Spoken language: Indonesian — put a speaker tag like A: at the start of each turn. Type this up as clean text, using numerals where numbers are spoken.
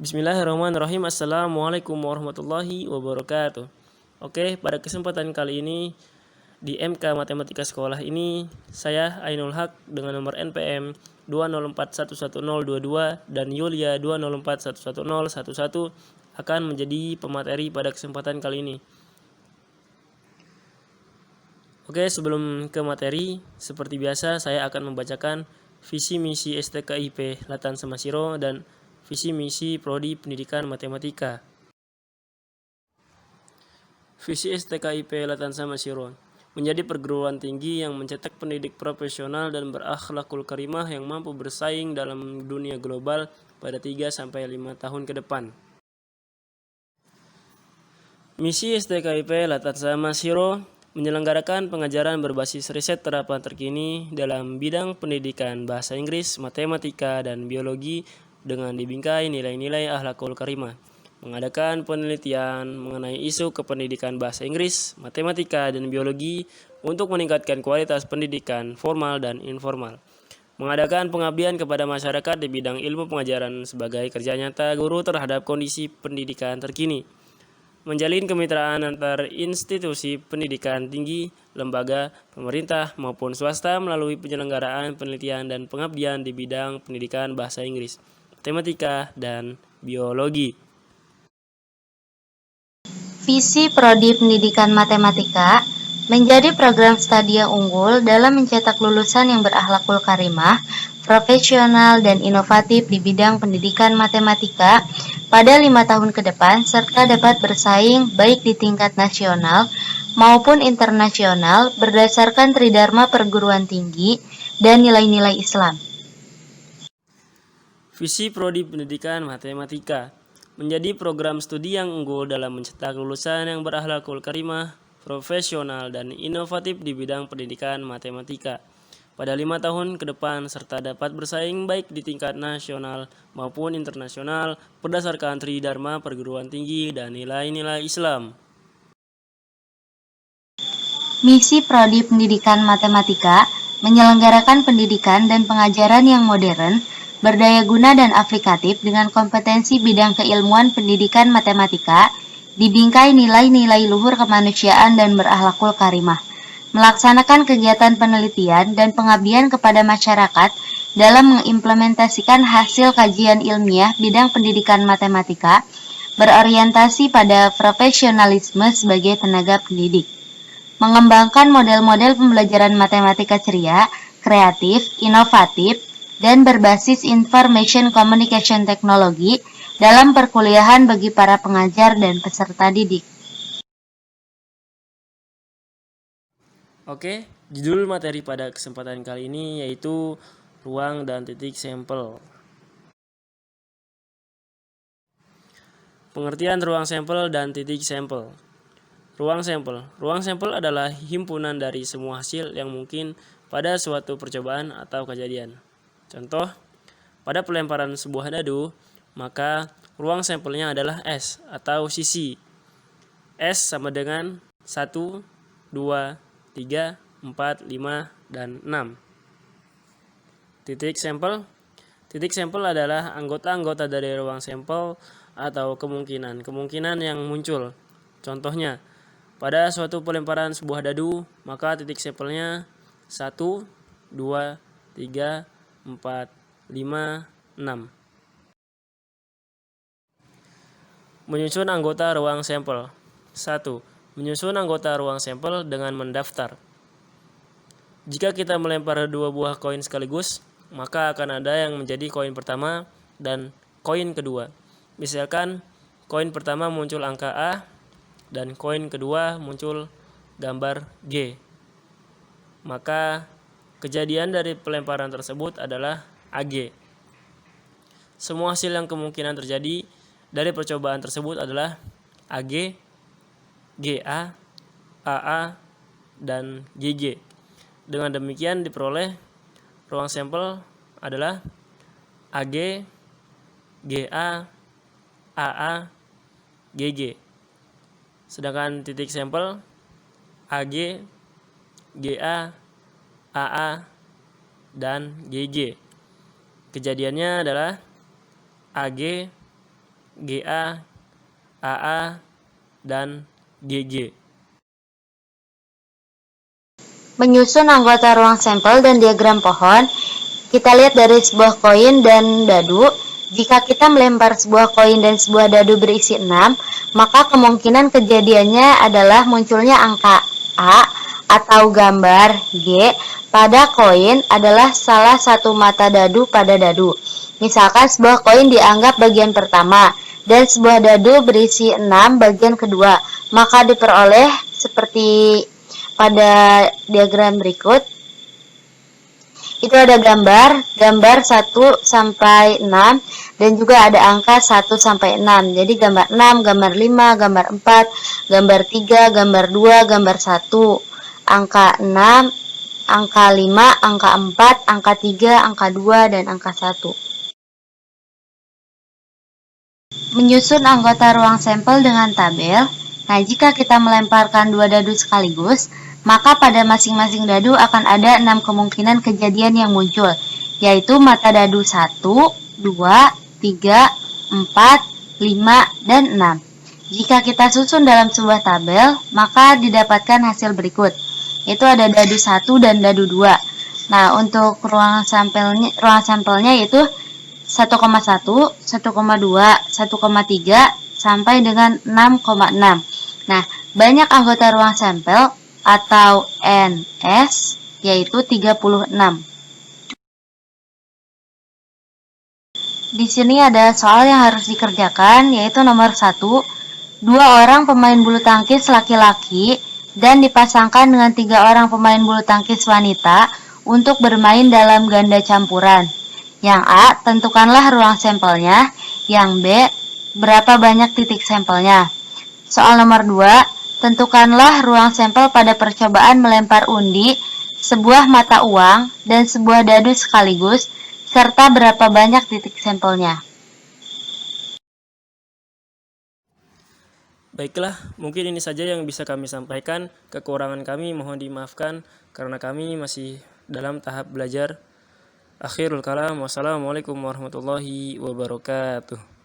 A: Bismillahirrahmanirrahim. Assalamualaikum warahmatullahi wabarakatuh. Oke, pada kesempatan kali ini di MK Matematika Sekolah ini saya Ainul Haq dengan nomor NPM 204111022 dan Yulia 2041111 akan menjadi pemateri pada kesempatan kali ini. Oke, sebelum ke materi, seperti biasa saya akan membacakan visi misi STKIP Latan Semasiro dan visi misi Prodi Pendidikan Matematika. Visi STKIP Latan Semasiro menjadi perguruan tinggi yang mencetak pendidik profesional dan berakhlakul karimah yang mampu bersaing dalam dunia global pada 3-5 tahun ke depan. Misi STKIP Latan Semasiro menyelenggarakan pengajaran berbasis riset terapan terkini dalam bidang pendidikan bahasa Inggris, matematika, dan biologi dengan dibingkai nilai-nilai akhlakul karimah, mengadakan penelitian mengenai isu kependidikan bahasa Inggris, matematika, dan biologi untuk meningkatkan kualitas pendidikan formal dan informal, mengadakan pengabdian kepada masyarakat di bidang ilmu pengajaran sebagai kerja nyata guru terhadap kondisi pendidikan terkini, menjalin kemitraan antar institusi pendidikan tinggi, lembaga, pemerintah maupun swasta melalui penyelenggaraan penelitian dan pengabdian di bidang pendidikan bahasa Inggris, matematika, dan biologi.
B: Visi Prodi Pendidikan Matematika menjadi program studi yang unggul dalam mencetak lulusan yang berakhlakul karimah, profesional, dan inovatif di bidang pendidikan matematika pada 5 tahun ke depan serta dapat bersaing baik di tingkat nasional maupun internasional berdasarkan tridharma perguruan tinggi dan nilai-nilai Islam.
A: Visi Prodi Pendidikan Matematika menjadi program studi yang unggul dalam mencetak lulusan yang berakhlakul karimah, profesional, dan inovatif di bidang pendidikan matematika pada 5 tahun ke depan serta dapat bersaing baik di tingkat nasional maupun internasional berdasarkan tridharma perguruan tinggi dan nilai-nilai Islam.
B: Misi Prodi Pendidikan Matematika menyelenggarakan pendidikan dan pengajaran yang modern, berdaya guna dan aplikatif dengan kompetensi bidang keilmuan pendidikan matematika, dibingkai nilai-nilai luhur kemanusiaan dan berakhlakul karimah, melaksanakan kegiatan penelitian dan pengabdian kepada masyarakat dalam mengimplementasikan hasil kajian ilmiah bidang pendidikan matematika, berorientasi pada profesionalisme sebagai tenaga pendidik, mengembangkan model-model pembelajaran matematika ceria, kreatif, inovatif, dan berbasis Information Communication Technology dalam perkuliahan bagi para pengajar dan peserta didik.
A: Oke, judul materi pada kesempatan kali ini yaitu ruang dan titik sampel. Pengertian ruang sampel dan titik sampel. Ruang sampel. Ruang sampel adalah himpunan dari semua hasil yang mungkin pada suatu percobaan atau kejadian. Contoh, pada pelemparan sebuah dadu, maka ruang sampelnya adalah S atau sisi. S sama dengan 1, 2, 3, 4, 5, dan 6. Titik sampel. Titik sampel adalah anggota-anggota dari ruang sampel atau kemungkinan yang muncul. Contohnya, pada suatu pelemparan sebuah dadu, maka titik sampelnya 1, 2, 3, 4, 5, 6. Menyusun anggota ruang sampel. 1. Menyusun anggota ruang sampel dengan mendaftar. Jika kita melempar 2 buah koin sekaligus, maka akan ada yang menjadi koin pertama dan koin kedua. Misalkan koin pertama muncul angka A dan koin kedua muncul gambar G. Maka kejadian dari pelemparan tersebut adalah AG. Semua hasil yang kemungkinan terjadi dari percobaan tersebut adalah AG, GA, AA, dan GG. Dengan demikian diperoleh ruang sampel adalah AG, GA, AA, GG. Sedangkan titik sampel AG, GA, AA, dan GG. Kejadiannya adalah AG, GA, AA, dan GG.
B: Menyusun anggota ruang sampel dan diagram pohon, kita lihat dari sebuah koin dan dadu. Jika kita melempar sebuah koin dan sebuah dadu berisi 6, maka kemungkinan kejadiannya adalah munculnya angka A atau gambar G pada koin adalah salah satu mata dadu pada dadu. Misalkan sebuah koin dianggap bagian pertama dan sebuah dadu berisi 6 bagian kedua, maka diperoleh seperti pada diagram berikut. Itu ada gambar 1 sampai 6 dan juga ada angka 1 sampai 6. Jadi gambar 6, gambar 5, gambar 4, gambar 3, gambar 2, gambar 1, angka 6, angka 5, angka 4, angka 3, angka 2, dan angka 1. Menyusun anggota ruang sampel dengan tabel. Nah, jika kita melemparkan 2 dadu sekaligus, maka pada masing-masing dadu akan ada 6 kemungkinan kejadian yang muncul, yaitu mata dadu 1, 2, 3, 4, 5, dan 6. Jika kita susun dalam sebuah tabel, maka didapatkan hasil berikut, yaitu ada dadu 1 dan dadu 2. Nah, untuk ruang sampelnya yaitu 1,1, 1,2, 1,3, sampai dengan 6,6. Nah, banyak anggota ruang sampel atau NS yaitu 36. Di sini ada soal yang harus dikerjakan, yaitu nomor 1. 2 orang pemain bulu tangkis laki-laki dan dipasangkan dengan 3 orang pemain bulu tangkis wanita untuk bermain dalam ganda campuran. Yang A, tentukanlah ruang sampelnya. Yang B, berapa banyak titik sampelnya. Soal nomor 2, tentukanlah ruang sampel pada percobaan melempar undi, sebuah mata uang, dan sebuah dadu sekaligus, serta berapa banyak titik sampelnya.
A: Baiklah, mungkin ini saja yang bisa kami sampaikan. Kekurangan kami mohon dimaafkan karena kami masih dalam tahap belajar. Akhirul kalam, wassalamualaikum warahmatullahi wabarakatuh.